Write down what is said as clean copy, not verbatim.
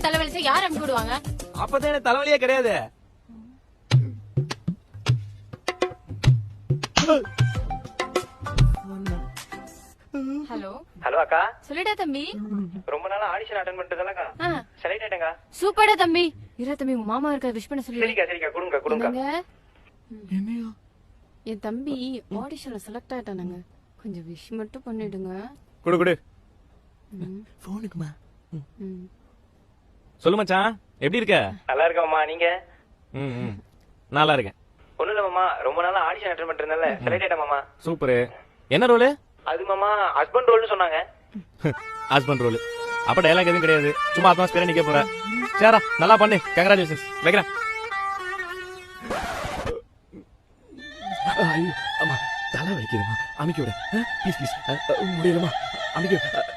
மாதிரி தலைவலிச்சா யார் அமுக்கி விடுவாங்க? அப்பதான் எனக்கு தலைவலியே கிடையாது. ஹலோ ஹலோ அக்கா. சொல்லிடா தம்பி. ரொம்ப நாளா ஆடிஷன் அட்டெண்ட் பண்ணிட்டதானக்கா? செலக்ட் ஆயிட்டேங்க. சூப்பரா தம்பி. இரு தம்பி, உங்க மாமா இருக்க விஷ் பண்ண சொல்லி. சரிக்கா சரிக்கா, கொடுங்க. என்னையா? என் தம்பி ஆடிஷன்ல செலக்ட் ஆயிட்டானுங்க. கொஞ்சம் விஷ் மட்டும் பண்ணிடுங்க. குடு போனுக்குமா. சொல்லு மச்சான், எப்படி இருக்க? நல்லா இருக்க மாமா, நீங்க? நல்லா இருக்கேன். ஒண்ணும் இல்ல மாமா, ரொம்ப நாளா ஆடிஷன் அட்டெண்ட் பண்ணிட்டேன்ல, செலக்ட் ஆயிட்டேன் மாமா. சூப்பர். என்ன ரோல்? அது மாமா ஹஸ்பண்ட் ரோல்னு சொன்னாங்க. Husband role. அப்ப டயலாக் எதுவும் கிடையாது, சும்மா அட்மாஸ்பியரா நிக்க போற. சரிடா, நல்லா பண்ணு. கங்க்ராச்சுலேஷன்ஸ். வைக்கிறேன். அம்மா தலை வலிக்குதுமா, அமைக்க விட ப்ளீஸ். முடியலமா, அமைக்க.